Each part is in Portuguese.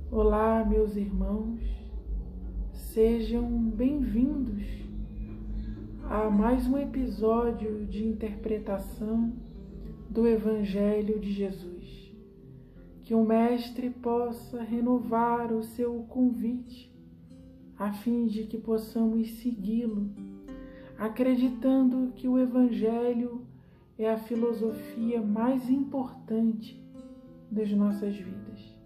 Olá, meus irmãos, sejam bem-vindos a mais um episódio de interpretação do Evangelho de Jesus. Que o Mestre possa renovar o seu convite, a fim de que possamos segui-lo, acreditando que o Evangelho é a filosofia mais importante das nossas vidas.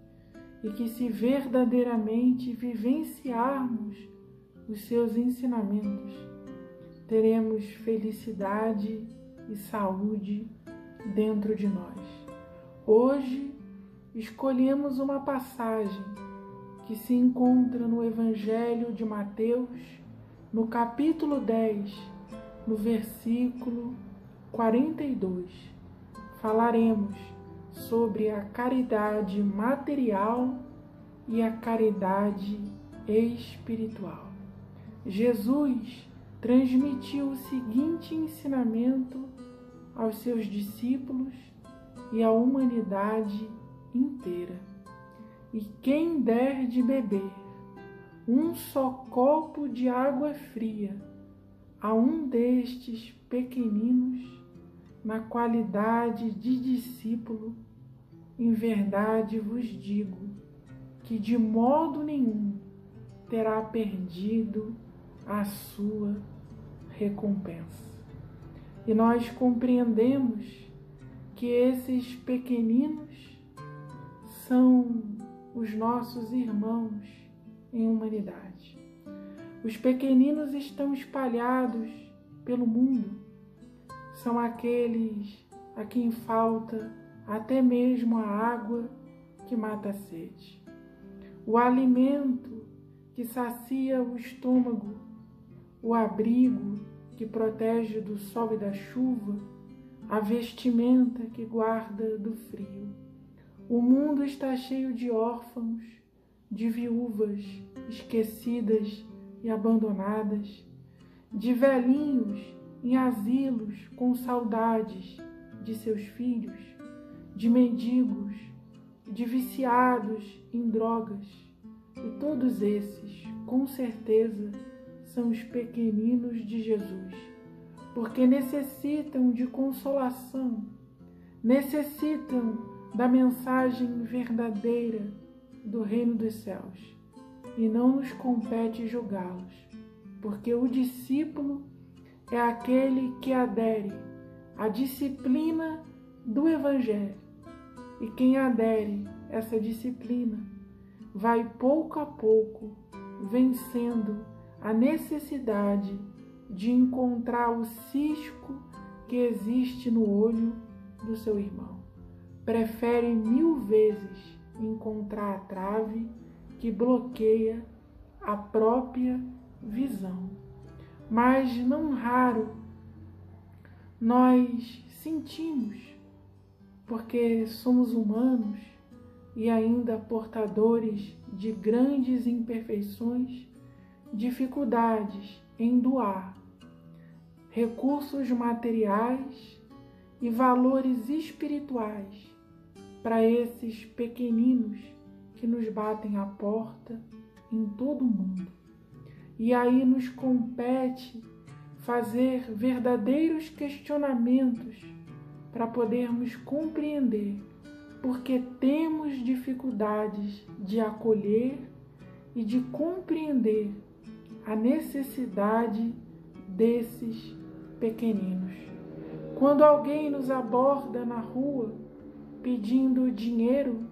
E que, se verdadeiramente vivenciarmos os seus ensinamentos, teremos felicidade e saúde dentro de nós. Hoje escolhemos uma passagem que se encontra no Evangelho de Mateus, no capítulo 10, no versículo 42. Falaremos sobre a caridade material e a caridade espiritual. Jesus transmitiu o seguinte ensinamento aos seus discípulos e à humanidade inteira: e quem der de beber um só copo de água fria a um destes pequeninos, na qualidade de discípulo, em verdade vos digo que de modo nenhum terá perdido a sua recompensa. E nós compreendemos que esses pequeninos são os nossos irmãos em humanidade. Os pequeninos estão espalhados pelo mundo. São aqueles a quem falta até mesmo a água que mata a sede, o alimento que sacia o estômago, o abrigo que protege do sol e da chuva, a vestimenta que guarda do frio. O mundo está cheio de órfãos, de viúvas esquecidas e abandonadas, de velhinhos em asilos com saudades de seus filhos, de mendigos, de viciados em drogas. E todos esses, com certeza, são os pequeninos de Jesus, porque necessitam de consolação, necessitam da mensagem verdadeira do reino dos céus. E não nos compete julgá-los, porque o discípulo é aquele que adere à disciplina do Evangelho. E quem adere a essa disciplina vai pouco a pouco vencendo a necessidade de encontrar o cisco que existe no olho do seu irmão. Prefere 1000 vezes encontrar a trave que bloqueia a própria visão. Mas não raro nós sentimos, porque somos humanos e ainda portadores de grandes imperfeições, dificuldades em doar recursos materiais e valores espirituais para esses pequeninos que nos batem a porta em todo o mundo. E aí nos compete fazer verdadeiros questionamentos para podermos compreender porque temos dificuldades de acolher e de compreender a necessidade desses pequeninos. Quando alguém nos aborda na rua pedindo dinheiro,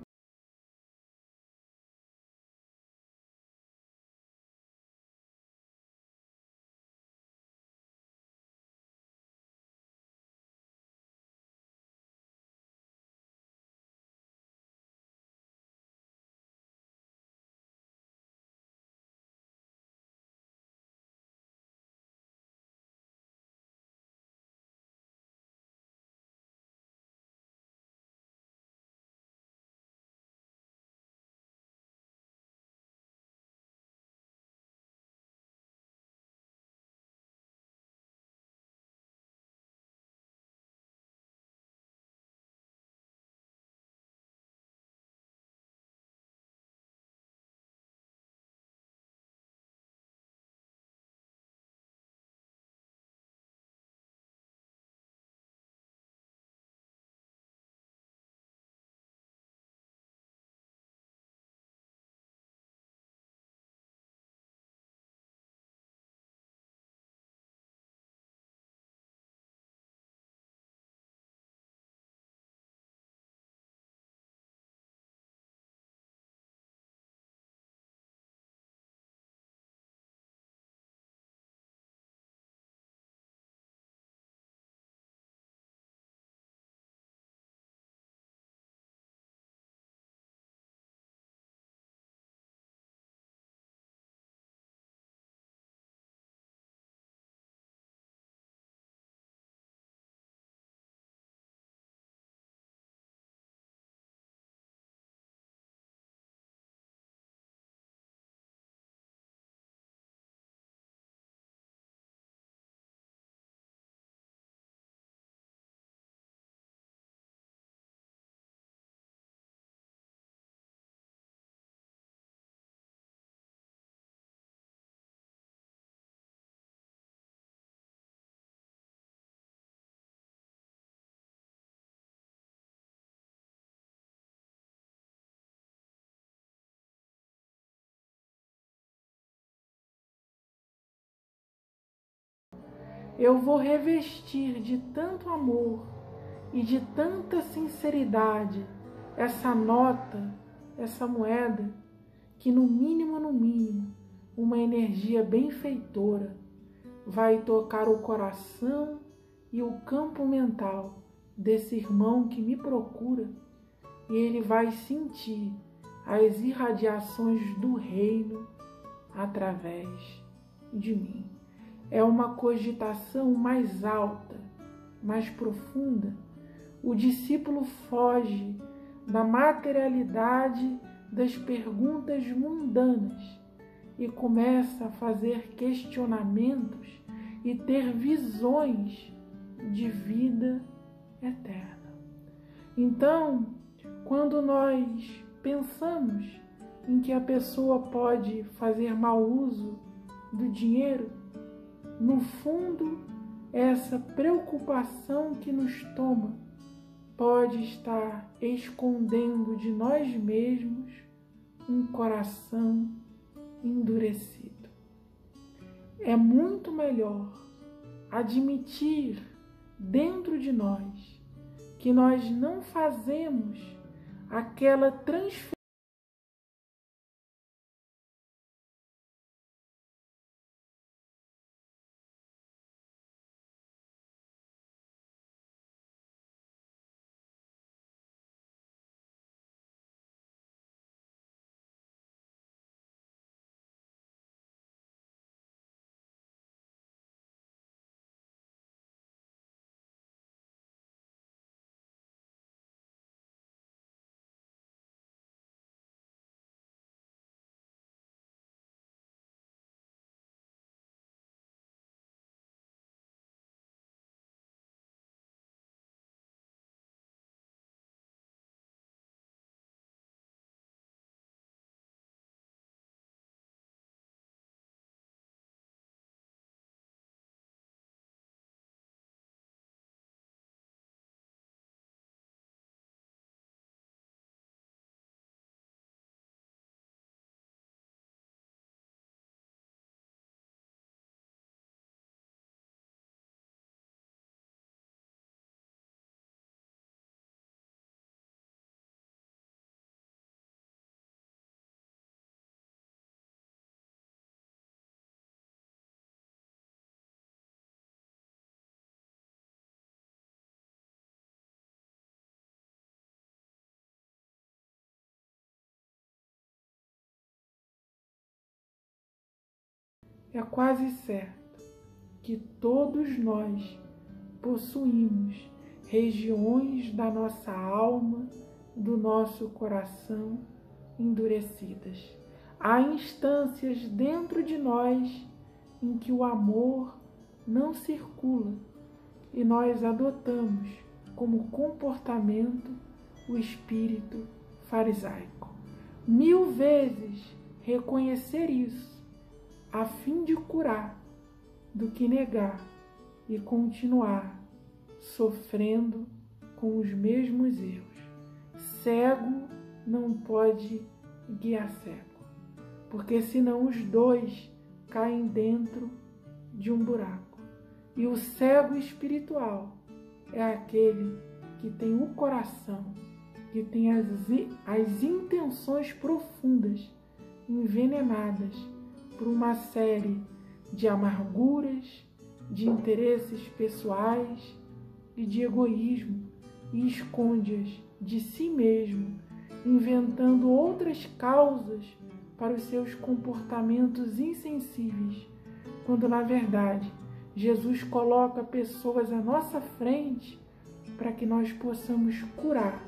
eu vou revestir de tanto amor e de tanta sinceridade essa nota, essa moeda, que no mínimo, uma energia benfeitora vai tocar o coração e o campo mental desse irmão que me procura, e ele vai sentir as irradiações do reino através de mim. É uma cogitação mais alta, mais profunda. O discípulo foge da materialidade das perguntas mundanas e começa a fazer questionamentos e ter visões de vida eterna. Então, quando nós pensamos em que a pessoa pode fazer mau uso do dinheiro, no fundo, essa preocupação que nos toma pode estar escondendo de nós mesmos um coração endurecido. É muito melhor admitir dentro de nós que nós não fazemos aquela transferência é quase certo que todos nós possuímos regiões da nossa alma, do nosso coração endurecidas. Há instâncias dentro de nós em que o amor não circula e nós adotamos como comportamento o espírito farisaico. 1000 vezes reconhecer isso, a fim de curar, do que negar e continuar sofrendo com os mesmos erros. Cego não pode guiar cego, porque senão os dois caem dentro de um buraco. E o cego espiritual é aquele que tem o coração, que tem as intenções profundas envenenadas por uma série de amarguras, de interesses pessoais e de egoísmo, e esconde-as de si mesmo, inventando outras causas para os seus comportamentos insensíveis, quando na verdade Jesus coloca pessoas à nossa frente para que nós possamos curar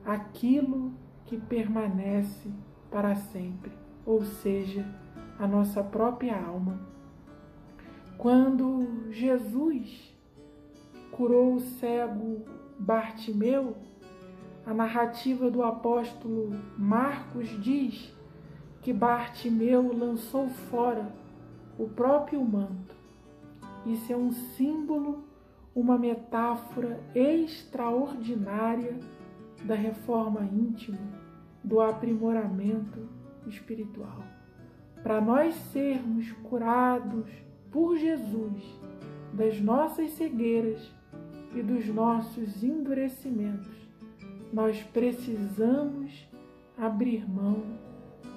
aquilo que permanece para sempre, ou seja, a nossa própria alma. Quando Jesus curou o cego Bartimeu, a narrativa do apóstolo Marcos diz que Bartimeu lançou fora o próprio manto. Isso é um símbolo, uma metáfora extraordinária da reforma íntima, do aprimoramento espiritual. Para nós sermos curados por Jesus, das nossas cegueiras e dos nossos endurecimentos, nós precisamos abrir mão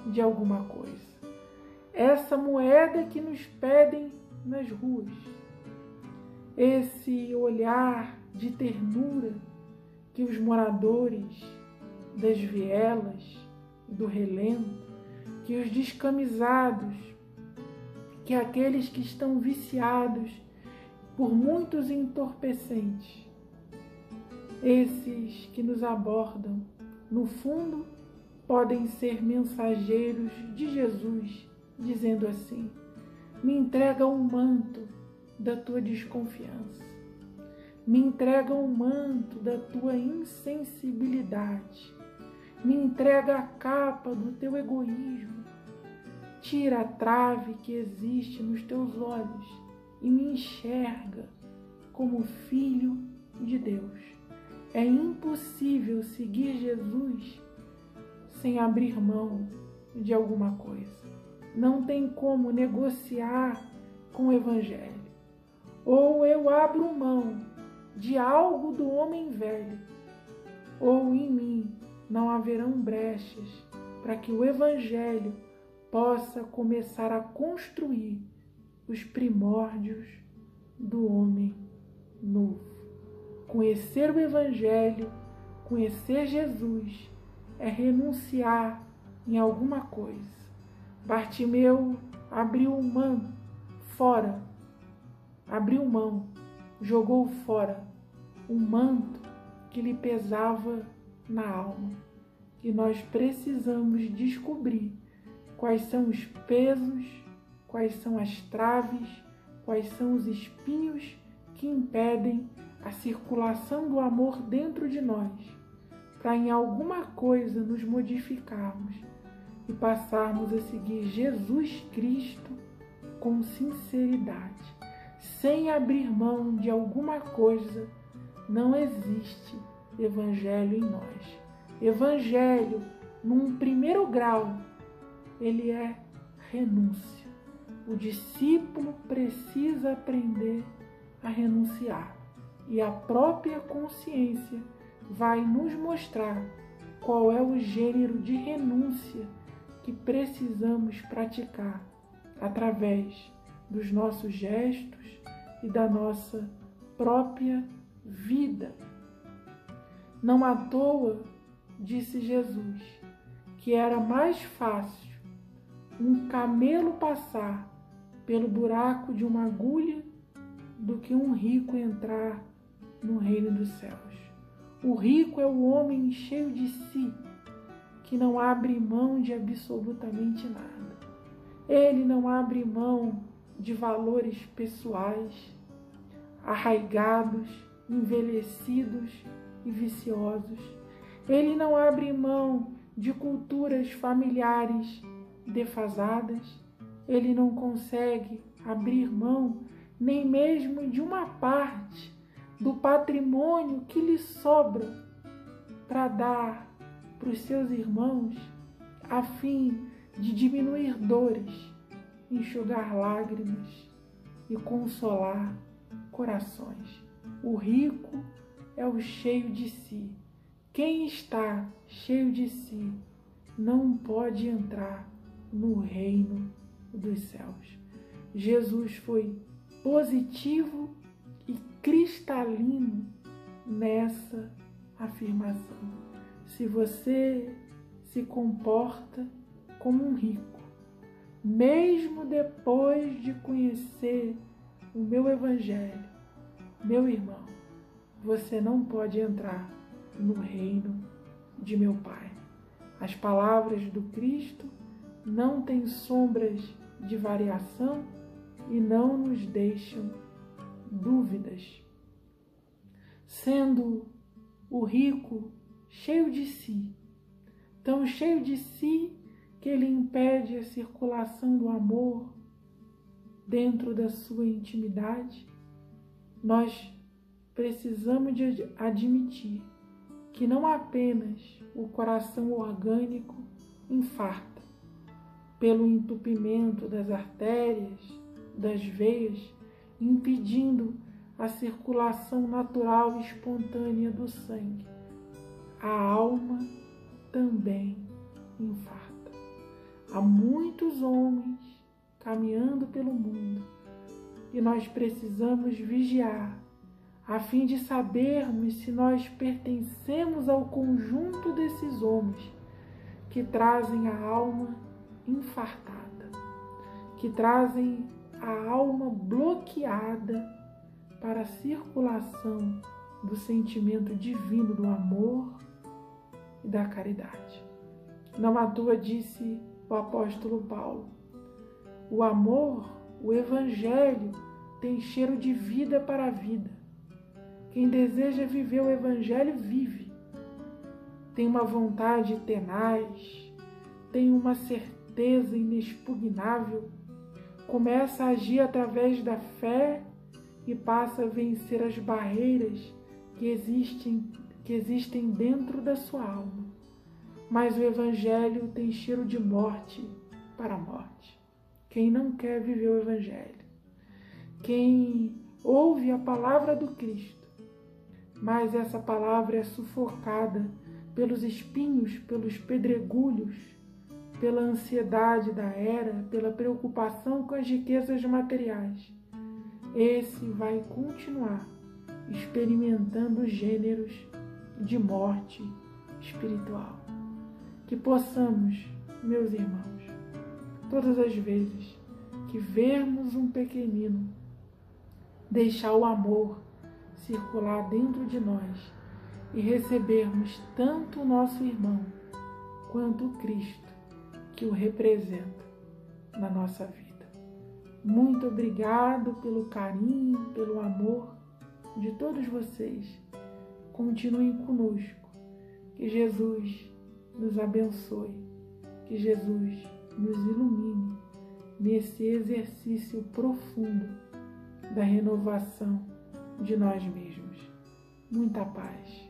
de alguma coisa. Essa moeda que nos pedem nas ruas, esse olhar de ternura que os moradores das vielas, do relento, que os descamisados, que aqueles que estão viciados por muitos entorpecentes, esses que nos abordam, no fundo, podem ser mensageiros de Jesus, dizendo assim: me entrega um manto da tua desconfiança, me entrega um manto da tua insensibilidade, me entrega a capa do teu egoísmo, tira a trave que existe nos teus olhos e me enxerga como filho de Deus. É impossível seguir Jesus sem abrir mão de alguma coisa. Não tem como negociar com o Evangelho. Ou eu abro mão de algo do homem velho, ou em mim não haverão brechas para que o Evangelho possa começar a construir os primórdios do homem novo. Conhecer o Evangelho, conhecer Jesus, é renunciar em alguma coisa. Bartimeu abriu mão, jogou fora um manto que lhe pesava na alma. E nós precisamos descobrir quais são os pesos, quais são as traves, quais são os espinhos que impedem a circulação do amor dentro de nós, para em alguma coisa nos modificarmos e passarmos a seguir Jesus Cristo com sinceridade. Sem abrir mão de alguma coisa, não existe Evangelho em nós. Evangelho, num primeiro grau, ele é renúncia. O discípulo precisa aprender a renunciar. E a própria consciência vai nos mostrar qual é o gênero de renúncia que precisamos praticar através dos nossos gestos e da nossa própria vida. Não à toa, disse Jesus, que era mais fácil um camelo passar pelo buraco de uma agulha do que um rico entrar no reino dos céus. O rico é o homem cheio de si, que não abre mão de absolutamente nada. Ele não abre mão de valores pessoais, arraigados, envelhecidos e viciosos. Ele não abre mão de culturas familiares defasadas. Ele não consegue abrir mão nem mesmo de uma parte do patrimônio que lhe sobra para dar para os seus irmãos, a fim de diminuir dores, enxugar lágrimas e consolar corações. O rico é o cheio de si. Quem está cheio de si não pode entrar no reino dos céus. Jesus foi positivo e cristalino nessa afirmação. Se você se comporta como um rico, mesmo depois de conhecer o meu Evangelho, meu irmão, você não pode entrar no reino de meu Pai. As palavras do Cristo não têm sombras de variação e não nos deixam dúvidas. Sendo o rico cheio de si, tão cheio de si que ele impede a circulação do amor dentro da sua intimidade, nós precisamos de admitir que não apenas o coração orgânico infarta pelo entupimento das artérias, das veias, impedindo a circulação natural e espontânea do sangue. A alma também infarta. Há muitos homens caminhando pelo mundo e nós precisamos vigiar a fim de sabermos se nós pertencemos ao conjunto desses homens que trazem a alma infartada, que trazem a alma bloqueada para a circulação do sentimento divino do amor e da caridade. Não à toa disse o apóstolo Paulo: o amor, o evangelho, tem cheiro de vida para a vida. Quem deseja viver o evangelho vive. Tem uma vontade tenaz, tem uma certeza inexpugnável, começa a agir através da fé e passa a vencer as barreiras que existem dentro da sua alma. Mas o evangelho tem cheiro de morte para a morte. Quem não quer viver o evangelho, quem ouve a palavra do Cristo, mas essa palavra é sufocada pelos espinhos, pelos pedregulhos, pela ansiedade da era, pela preocupação com as riquezas materiais, esse vai continuar experimentando gêneros de morte espiritual. Que possamos, meus irmãos, todas as vezes que vermos um pequenino, deixar o amor circular dentro de nós e recebermos tanto o nosso irmão quanto o Cristo que o representa na nossa vida. Muito obrigado pelo carinho, pelo amor de todos vocês. Continuem conosco. Que Jesus nos abençoe. Que Jesus nos ilumine nesse exercício profundo da renovação de nós mesmos. Muita paz.